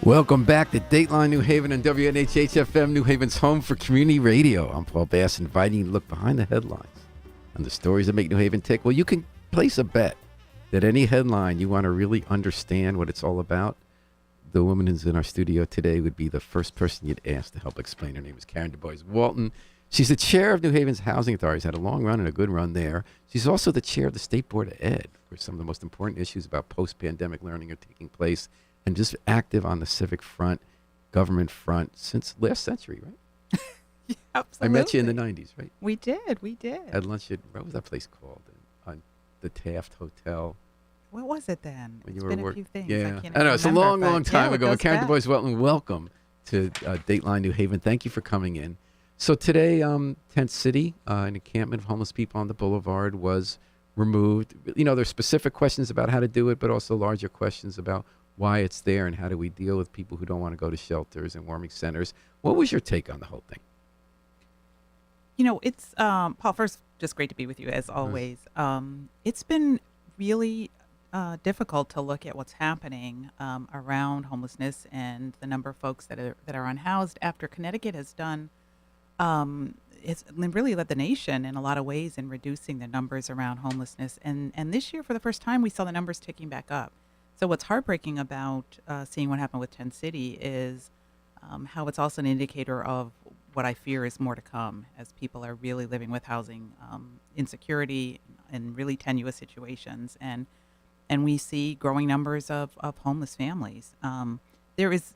Welcome back to Dateline New Haven and WNHH-FM, New Haven's home for community radio. I'm Paul Bass, inviting you to look behind the headlines and the stories that make New Haven tick. Well, you can place a bet that any headline you want to really understand what it's all about, the woman who's in our studio today would be the first person you'd ask to help explain. Her name is Karen DuBois-Walton. She's the chair of New Haven's Housing Authority. She's had a long run and a good run there. She's also the chair of the State Board of Ed, where some of the most important issues about post-pandemic learning are taking place, and just active on the civic front, government front since last century, right? Yeah, absolutely. I met you in the 90s, right? We did. Had lunch at, what was that place called? On the Taft Hotel. What was it then? When It's you been were a few things. Yeah. can't I know, it's a remember, long but time yeah, ago. it Karen goes back. DuBois-Walton, welcome to Dateline New Haven. Thank you for coming in. So today, Tent City, an encampment of homeless people on the boulevard, was removed. You know, there's specific questions about how to do it, but also larger questions about why it's there and how do we deal with people who don't want to go to shelters and warming centers. What was your take on the whole thing? You know, it's Paul. First, just great to be with you as always. It's been really difficult to look at what's happening around homelessness and the number of folks that are unhoused after Connecticut has done. It's really led the nation in a lot of ways in reducing the numbers around homelessness. And this year, for the first time, we saw the numbers ticking back up. So what's heartbreaking about seeing what happened with Tent City is how it's also an indicator of what I fear is more to come as people are really living with housing insecurity in really tenuous situations. And we see growing numbers of homeless families. There is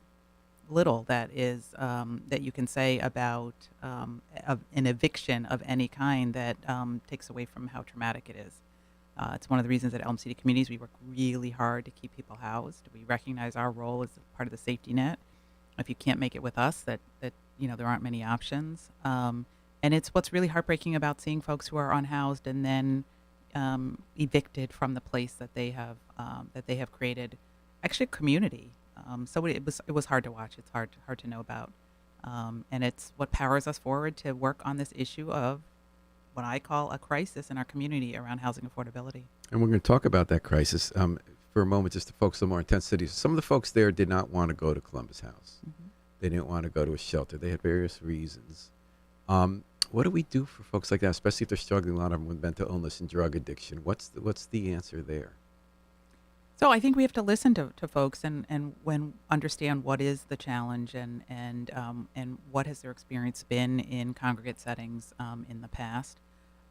little that is that you can say about an eviction of any kind that takes away from how traumatic it is. It's one of the reasons at Elm City Communities we work really hard to keep people housed. We recognize our role as part of the safety net. If you can't make it with us, that you know there aren't many options. And it's what's really heartbreaking about seeing folks who are unhoused and then evicted from the place that they have created, actually a community. So it was hard to watch. It's hard to know about, and it's what powers us forward to work on this issue of what I call a crisis in our community around housing affordability. And we're going to talk about that crisis for a moment, just to focus on more intense cities. Some of the folks there did not want to go to Columbus House. Mm-hmm. They didn't want to go to a shelter. They had various reasons. What do we do for folks like that, especially if they're struggling, a lot of them with mental illness and drug addiction? What's the answer there? So I think we have to listen to folks and understand what is the challenge and what has their experience been in congregate settings in the past.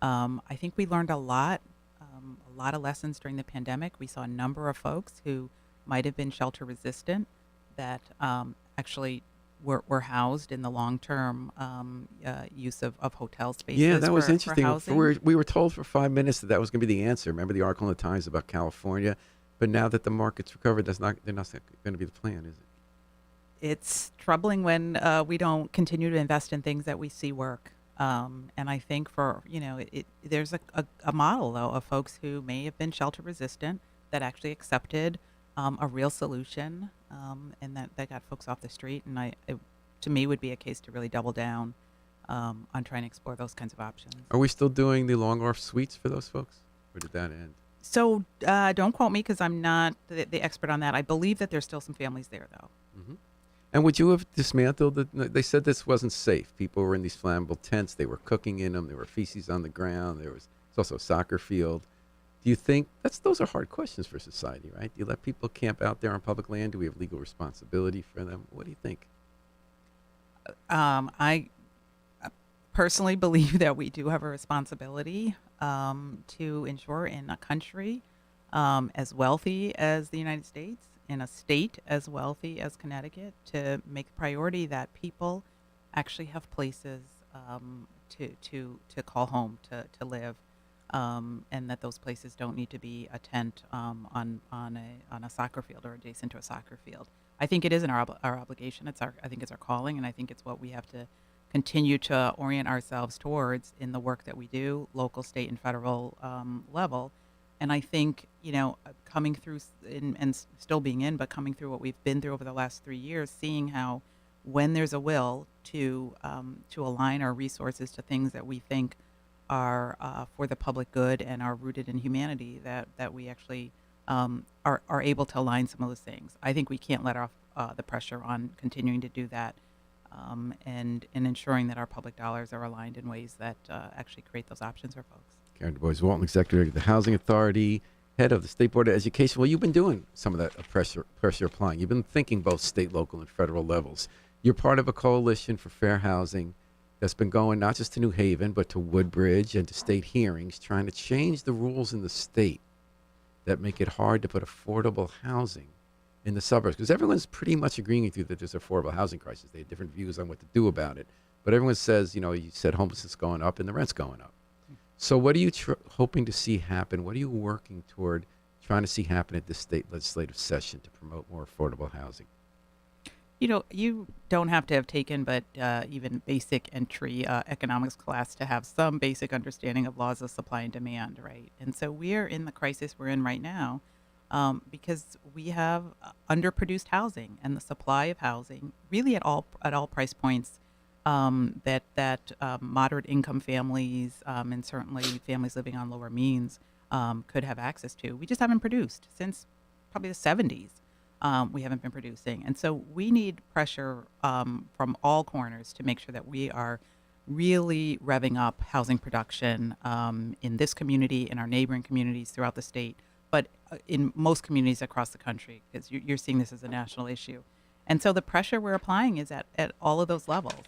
I think we learned a lot of lessons during the pandemic. We saw a number of folks who might have been shelter resistant that actually were housed in the long-term use of hotel spaces. Yeah, that was for interesting. housing. We were told for 5 minutes that was going to be the answer. Remember the article in the Times about California? But now that the market's recovered, they're not going to be the plan, is it? It's troubling when we don't continue to invest in things that we see work. And I think there's a model, though, of folks who may have been shelter resistant that actually accepted a real solution and that got folks off the street. And it to me, would be a case to really double down on trying to explore those kinds of options. Are we still doing the Long-Wharf suites for those folks? Or did that end? So don't quote me because I'm not the expert on that. I believe that there's still some families there, though. Mm-hmm. And would you have dismantled it? They said this wasn't safe. People were in these flammable tents. They were cooking in them. There were feces on the ground. It's also a soccer field. Do you think those are hard questions for society, right? Do you let people camp out there on public land? Do we have legal responsibility for them? What do you think? I personally believe that we do have a responsibility to ensure in a country as wealthy as the United States, in a state as wealthy as Connecticut, to make a priority that people actually have places to call home, to live, and that those places don't need to be a tent on a soccer field or adjacent to a soccer field. I think it is our obligation. I think it's our calling, and I think it's what we have to continue to orient ourselves towards in the work that we do, local, state, and federal level. And I think, coming through and still being in, but coming through what we've been through over the last 3 years, seeing how when there's a will to align our resources to things that we think are for the public good and are rooted in humanity, that we actually are able to align some of those things. I think we can't let the pressure on continuing to do that, and ensuring that our public dollars are aligned in ways that actually create those options for folks. Karen DuBois-Walton, Executive of the Housing Authority, head of the State Board of Education. Well, you've been doing some of that pressure applying. You've been thinking both state, local, and federal levels. You're part of a coalition for fair housing that's been going not just to New Haven, but to Woodbridge and to state hearings, trying to change the rules in the state that make it hard to put affordable housing in the suburbs. Because everyone's pretty much agreeing with you that there's an affordable housing crisis. They have different views on what to do about it. But everyone says, you said homelessness is going up and the rent's going up. So what are you hoping to see happen? What are you working toward trying to see happen at this state legislative session to promote more affordable housing? You don't have to have taken but even basic entry economics class to have some basic understanding of laws of supply and demand, right? And so we're in the crisis we're in right now because we have underproduced housing, and the supply of housing really at all price points that moderate income families and certainly families living on lower means could have access to. We just haven't produced since probably the 70s. We haven't been producing. And so we need pressure from all corners to make sure that we are really revving up housing production in this community, in our neighboring communities throughout the state, but in most communities across the country, because you're seeing this as a national issue. And so the pressure we're applying is at all of those levels.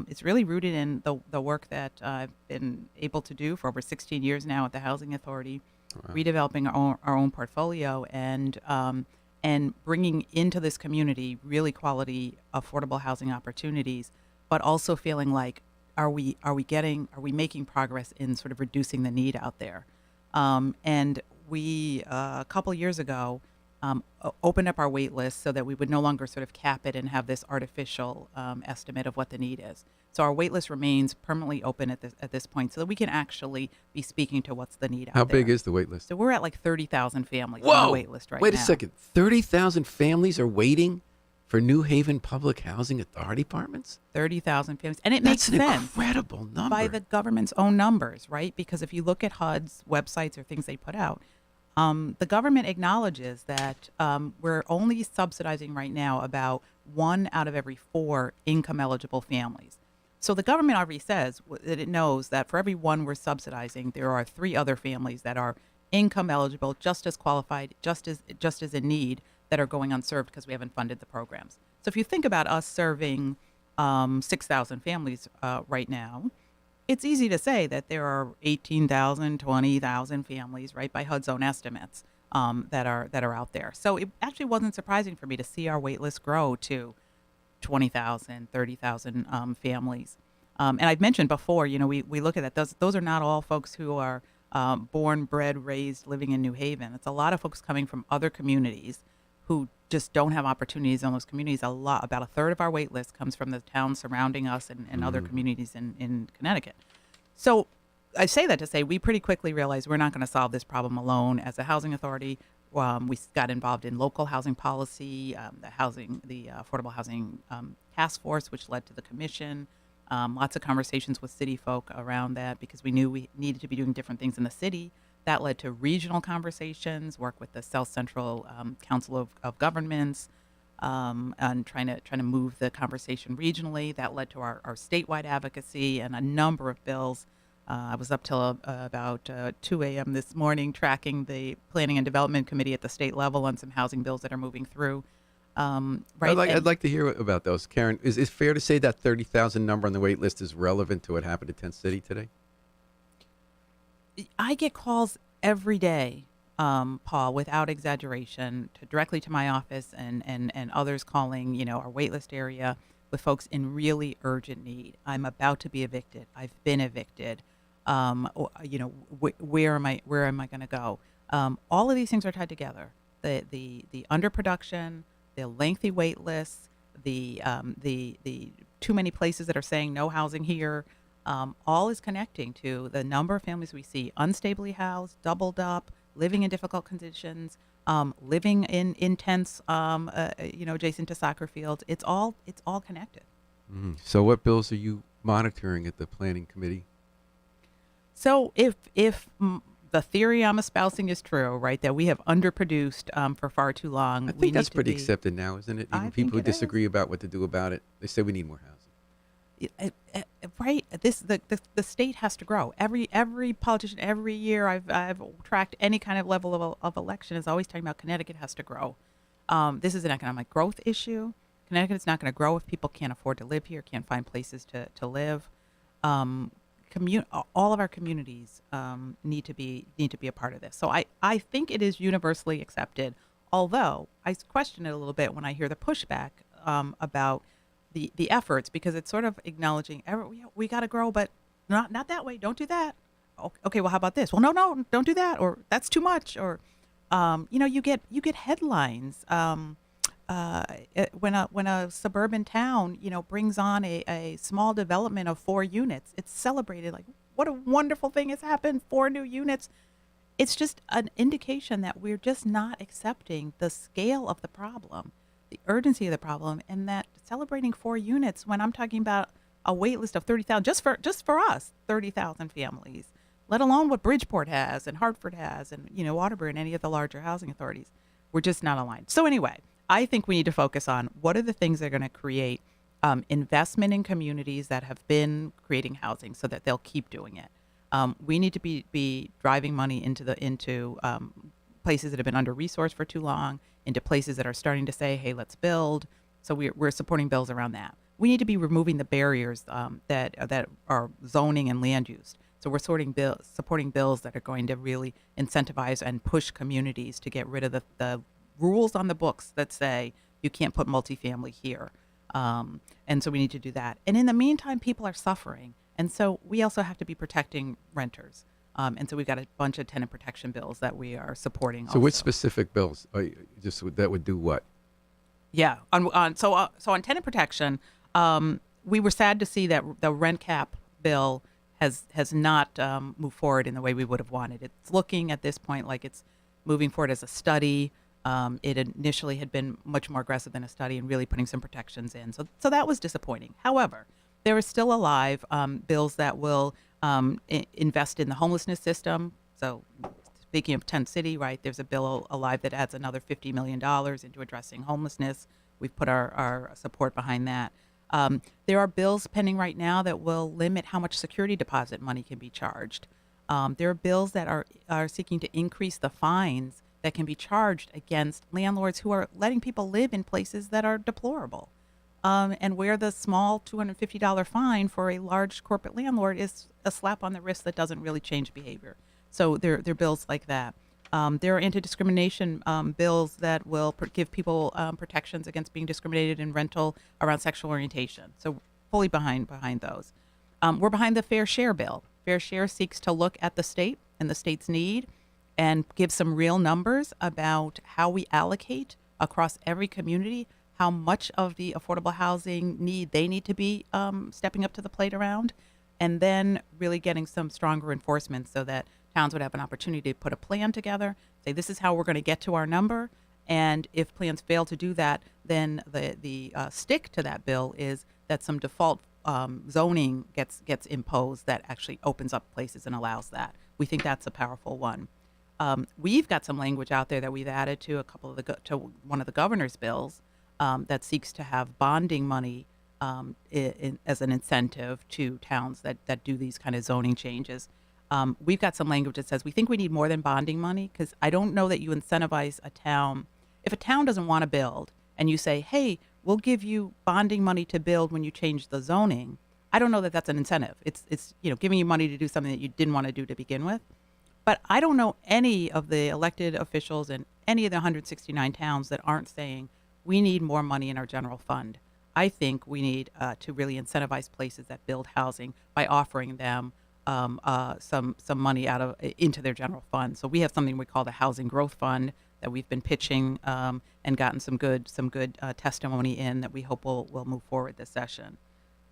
It's really rooted in the work that I've been able to do for over 16 years now at the Housing Authority, redeveloping our own portfolio and bringing into this community really quality, affordable housing opportunities, but also feeling like, are we making progress in sort of reducing the need out there? And we, a couple years ago, opened up our wait list so that we would no longer sort of cap it and have this artificial estimate of what the need is. So our wait list remains permanently open at this point so that we can actually be speaking to what's the need out there. How big is the wait list? So we're at like 30,000 families on the wait list right now. Wait a second. 30,000 families are waiting for New Haven Public Housing Authority apartments? 30,000 families. And it makes sense. That's an incredible number. By the government's own numbers, right? Because if you look at HUD's websites or things they put out, the government acknowledges that we're only subsidizing right now about 1 out of every 4 income-eligible families. So the government already says that it knows that for every 1 we're subsidizing, there are 3 other families that are income-eligible, just as qualified, just as in need, that are going unserved because we haven't funded the programs. So if you think about us serving 6,000 families right now, it's easy to say that there are 18,000, 20,000 families, right, by HUD's own estimates that are out there. So it actually wasn't surprising for me to see our wait list grow to 20,000, 30,000 families. And I've mentioned before, we look at that. Those are not all folks who are born, bred, raised, living in New Haven. It's a lot of folks coming from other communities who just don't have opportunities in those communities. About a third of our wait list comes from the towns surrounding us and other communities in Connecticut. So I say that to say we pretty quickly realized we're not going to solve this problem alone as a housing authority. We got involved in local housing policy, the Affordable Housing Task Force, which led to the commission. Lots of conversations with city folk around that because we knew we needed to be doing different things in the city. That led to regional conversations, work with the South Central Council of Governments, and trying to move the conversation regionally. That led to our statewide advocacy and a number of bills. I was up till about 2 a.m. this morning tracking the Planning and Development Committee at the state level on some housing bills that are moving through. Right? I'd like to hear about those. Karen, is it fair to say that 30,000 number on the wait list is relevant to what happened at Tent City today? I get calls every day, Paul, without exaggeration, directly to my office and others calling, our waitlist area with folks in really urgent need. I'm about to be evicted. I've been evicted. Where am I going to go? All of these things are tied together. The underproduction, the lengthy wait lists, the too many places that are saying no housing here. All is connecting to the number of families we see unstably housed, doubled up, living in difficult conditions, living in tents, adjacent to soccer fields. It's all connected. So what bills are you monitoring at the Planning Committee? So if the theory I'm espousing is true, right? That we have underproduced for far too long. I think that's pretty accepted now, isn't it? I Even think people who it is. disagree about what to do about it, they say we need more housing. Right. The state has to grow. Every politician every year I've tracked any kind of level of election is always talking about Connecticut has to grow. This is an economic growth issue. Connecticut's not going to grow if people can't afford to live here, can't find places to live. All of our communities need to be a part of this. So I think it is universally accepted. Although I question it a little bit when I hear the pushback about the efforts, because it's sort of acknowledging we got to grow, but not that way. Don't do that. Okay, well, how about this? Well, no, don't do that, or that's too much, or you get headlines when a suburban town brings on a small development of 4 units. It's celebrated like what a wonderful thing has happened. 4 new units. It's just an indication that we're just not accepting the scale of the problem, the urgency of the problem, and that celebrating 4 units when I'm talking about a wait list of 30,000 just for us, 30,000 families, let alone what Bridgeport has and Hartford has and Waterbury and any of the larger housing authorities. We're just not aligned. So anyway, I think we need to focus on what are the things that are going to create investment in communities that have been creating housing so that they'll keep doing it. We need to be driving money into places that have been under-resourced for too long, into places that are starting to say, hey, let's build. So we're supporting bills around that. We need to be removing the barriers that are zoning and land use. So we're supporting bills that are going to really incentivize and push communities to get rid of the rules on the books that say you can't put multifamily here. And so we need to do that. And in the meantime, people are suffering. And so we also have to be protecting renters. And so we've got a bunch of tenant protection bills that we are supporting. So which specific bills that would do what? Yeah. So on tenant protection, we were sad to see that the rent cap bill has not moved forward in the way we would have wanted. It's looking at this point like it's moving forward as a study. It initially had been much more aggressive than a study and really putting some protections in. So that was disappointing. However, there are still alive bills that will invest in the homelessness system. So speaking of Tent City, right, there's a bill alive that adds another $50 million into addressing homelessness. We've put our support behind that. There are bills pending right now that will limit how much security deposit money can be charged. There are bills that are seeking to increase the fines that can be charged against landlords who are letting people live in places that are deplorable. And where the small $250 fine for a large corporate landlord is a slap on the wrist that doesn't really change behavior. So there are bills like that. There are anti-discrimination bills that will give people protections against being discriminated in rental around sexual orientation. So fully behind those. We're behind the Fair Share bill. Fair Share seeks to look at the state and the state's need and give some real numbers about how we allocate across every community, how much of the affordable housing need they need to be stepping up to the plate around, and then really getting some stronger enforcement so that towns would have an opportunity to put a plan together, say this is how we're going to get to our number, and if plans fail to do that, then the stick to that bill is that some default zoning gets imposed that actually opens up places and allows that. We think that's a powerful one. We've got some language out there that we've added to to one of the governor's bills that seeks to have bonding money as an incentive to towns that do these kind of zoning changes. We've got some language that says we think we need more than bonding money, because I don't know that you incentivize a town. If a town doesn't want to build and you say, hey, we'll give you bonding money to build when you change the zoning, I don't know that that's an incentive. It's giving you money to do something that you didn't want to do to begin with. But I don't know any of the elected officials in any of the 169 towns that aren't saying we need more money in our general fund. I think we need to really incentivize places that build housing by offering them some money into their general fund. So we have something we call the Housing Growth Fund that we've been pitching and gotten some good testimony in that we hope will move forward this session.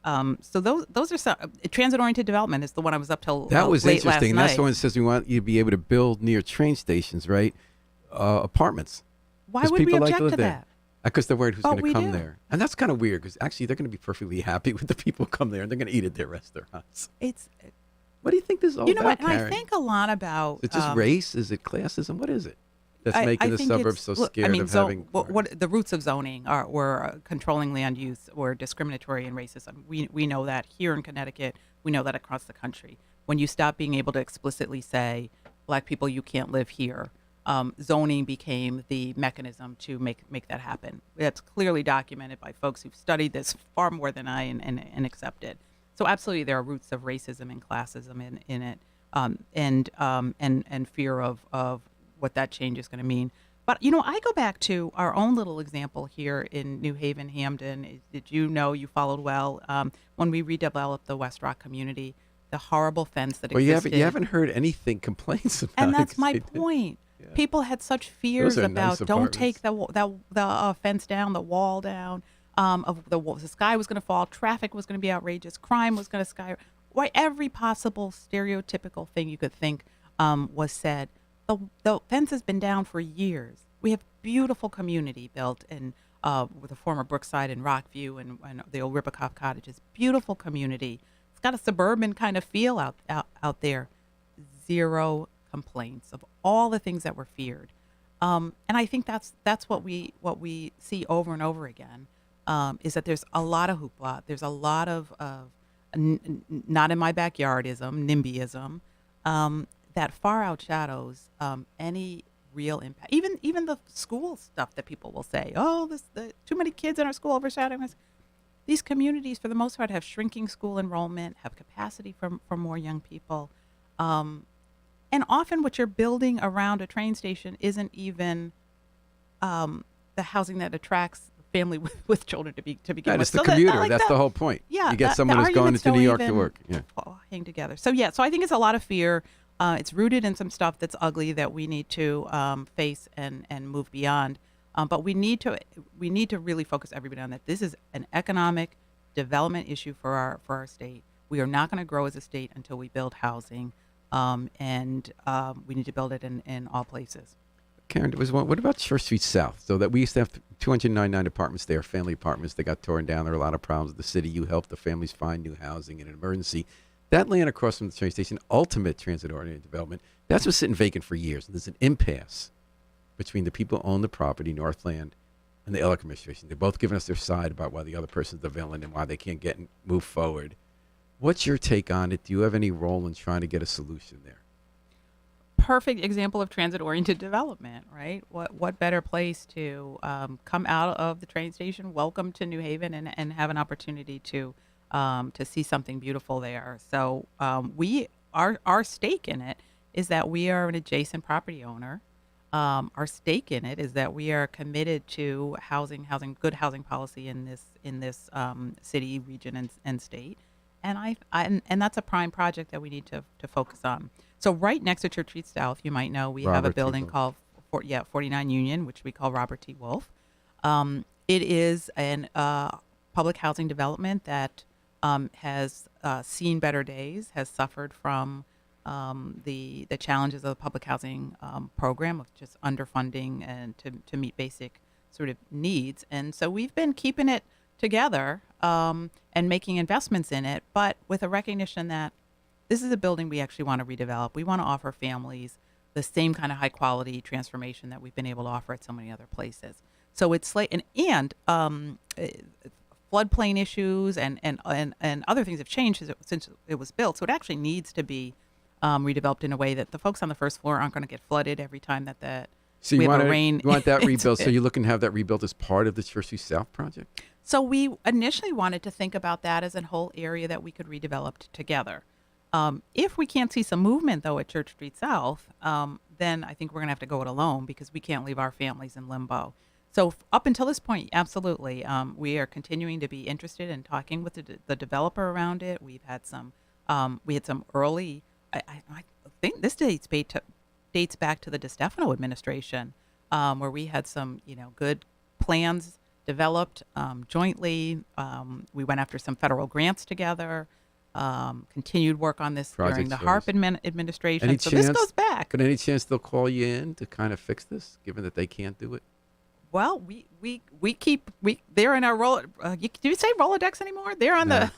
So those are some. Transit-oriented development is the one I was up till that was late interesting. last That's night. the one that says we want you to be able to build near train stations, right? Apartments. Why 'Cause would we people like object live to there. that? Because they're worried who's going to we come do. there. And that's kind of weird, because actually they're going to be perfectly happy with the people who come there, and they're going to eat at their restaurants. It's What do you think this is all You know about, what? And I Karen? think a lot about Is it just race? Is it classism? What is it that's making the think suburbs it's, so look, scared of having? what the roots of zoning were controlling land use or discriminatory and racism. We know that here in Connecticut. We know that across the country. When you stop being able to explicitly say, "Black people, you can't live here," zoning became the mechanism to make that happen. That's clearly documented by folks who've studied this far more than I and accepted. So absolutely, there are roots of racism and classism in it, and fear of what that change is going to mean. But I go back to our own little example here in New Haven, Hamden. Did you know, you followed well, when we redeveloped the West Rock community, the horrible fence that Well, existed. you haven't heard anything complaints about And it that's 'cause my they did. point. Yeah. People had such fears are about nice don't take apartments. the fence down, the wall down. Of the sky was going to fall, traffic was going to be outrageous, crime was going to skyrocket. Why every possible stereotypical thing you could think was said. The fence has been down for years. We have beautiful community built in with the former Brookside and Rockview and the old Rippikoff cottages. Beautiful community. It's got a suburban kind of feel out there. Zero complaints of all the things that were feared, and I think that's what we see over and over again, is that there's a lot of hoopla. There's a lot of not in my backyardism, NIMBYism, that far outshadows any real impact. Even the school stuff that people will say, oh, too many kids in our school overshadowing us. These communities, for the most part, have shrinking school enrollment, have capacity for more young people. And often what you're building around a train station isn't even the housing that attracts family with children to begin Yeah, with. it's the So commuter. That's the whole point. Yeah, You get the someone who's going arguments into New don't York to even work. Yeah. hang together. So I think it's a lot of fear. It's rooted in some stuff that's ugly that we need to face and move beyond. But we need to really focus everybody on that. This is an economic development issue for our state. We are not going to grow as a state until we build housing, and we need to build it in all places. Karen, there was one. What about Church Street South? So that we used to have 299 apartments there, family apartments. They got torn down. There were a lot of problems with the city. You helped the families find new housing in an emergency. That land across from the train station, ultimate transit-oriented development, that's been sitting vacant for years. There's an impasse between the people who own the property, Northland, and the Ellick administration. They're both giving us their side about why the other person's the villain and why they can't get and move forward. What's your take on it? Do you have any role in trying to get a solution there? Perfect example of transit-oriented development, right? What better place to come out of the train station, welcome to New Haven, and have an opportunity to see something beautiful there. So our stake in it is that we are an adjacent property owner. Our stake in it is that we are committed to good housing policy in this city, region, and state. And that's a prime project that we need to focus on. So right next to Church Street South, you might know, we have a Robert T. building Wolf. called 49 Union, which we call Robert T. Wolf. It is an public housing development that has seen better days, has suffered from the challenges of the public housing program of just underfunding and to meet basic sort of needs. And so we've been keeping it together and making investments in it, but with a recognition that this is a building we actually want to redevelop. We want to offer families the same kind of high quality transformation that we've been able to offer at so many other places. So it's like and floodplain issues and other things have changed since it was built. So it actually needs to be redeveloped in a way that the folks on the first floor aren't going to get flooded every time that So we you have want a rain. you want that rebuilt? So you're looking to have that rebuilt as part of the Church Street South project? So we initially wanted to think about that as a whole area that we could redevelop together. If we can't see some movement, though, at Church Street South, then I think we're going to have to go it alone because we can't leave our families in limbo. So up until this point, absolutely, we are continuing to be interested in talking with the developer around it. We had some early. I think this dates back to the DeStefano administration, where we had some good plans developed jointly. We went after some federal grants together. Continued work on this Project during the service. Harp administration. Any So chance, this goes back. But any chance they'll call you in to kind of fix this, given that they can't do it? Well, they're in our roll. Do you say Rolodex anymore? They're on No.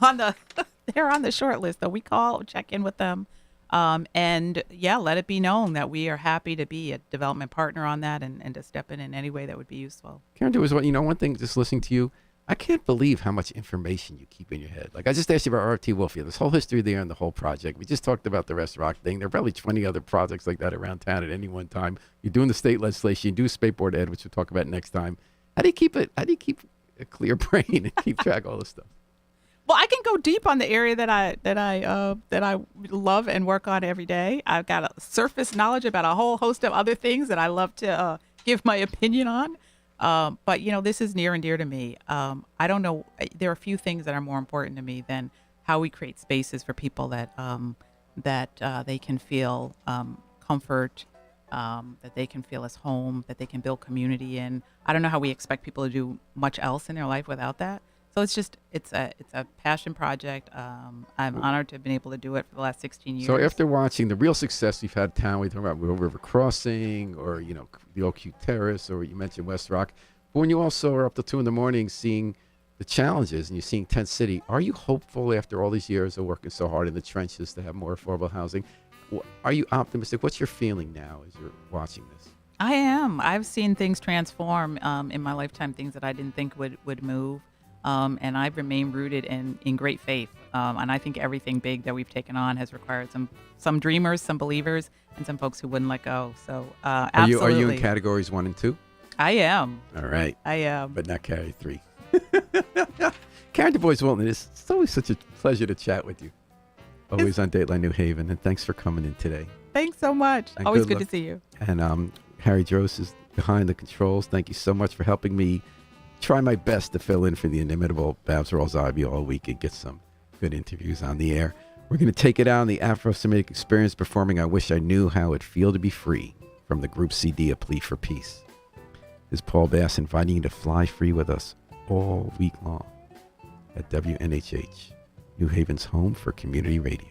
they're on the short list. Though we check in with them And yeah, let it be known that we are happy to be a development partner on that and to step in any way that would be useful. Karen, there was one thing just listening to you. I can't believe how much information you keep in your head. Like I just asked you about RT Wolf. You have this whole history there and the whole project. We just talked about the Rest Rock thing. There are probably 20 other projects like that around town at any one time. You're doing the state legislation. You do Spate Board Ed, which we'll talk about next time. How do you keep a clear brain and keep track of all this stuff? Well, I can go deep on the area that I love and work on every day. I've got a surface knowledge about a whole host of other things that I love to give my opinion on. But this is near and dear to me. I don't know. There are a few things that are more important to me than how we create spaces for people that they can feel comfort, that they can feel as home, that they can build community in. I don't know how we expect people to do much else in their life without that. So it's a passion project. I'm honored to have been able to do it for the last 16 years. So after watching the real success we've had in town, we talk about River Crossing or, the Oak Cute Terrace, or you mentioned West Rock. But when you also are up till 2 a.m. seeing the challenges and you're seeing Tent City, are you hopeful after all these years of working so hard in the trenches to have more affordable housing? Are you optimistic? What's your feeling now as you're watching this? I am. I've seen things transform in my lifetime, things that I didn't think would move. And I've remained rooted in great faith. And I think everything big that we've taken on has required some dreamers, some believers, and some folks who wouldn't let go. So absolutely. Are you in categories 1 and 2? I am. All right. I am. But not category 3. Karen DuBois-Walton, it's always such a pleasure to chat with you. Always on Dateline New Haven. And thanks for coming in today. Thanks so much. And Always good to see you. And Harry Drost is behind the controls. Thank you so much for helping me try my best to fill in for the inimitable Babs Rawls-Ivy all week and get some good interviews on the air. We're going to take it out on the Afro-Semitic Experience performing I Wish I Knew How It'd Feel to Be Free from the group CD A Plea for Peace. This is Paul Bass inviting you to fly free with us all week long at WNHH, New Haven's home for community radio.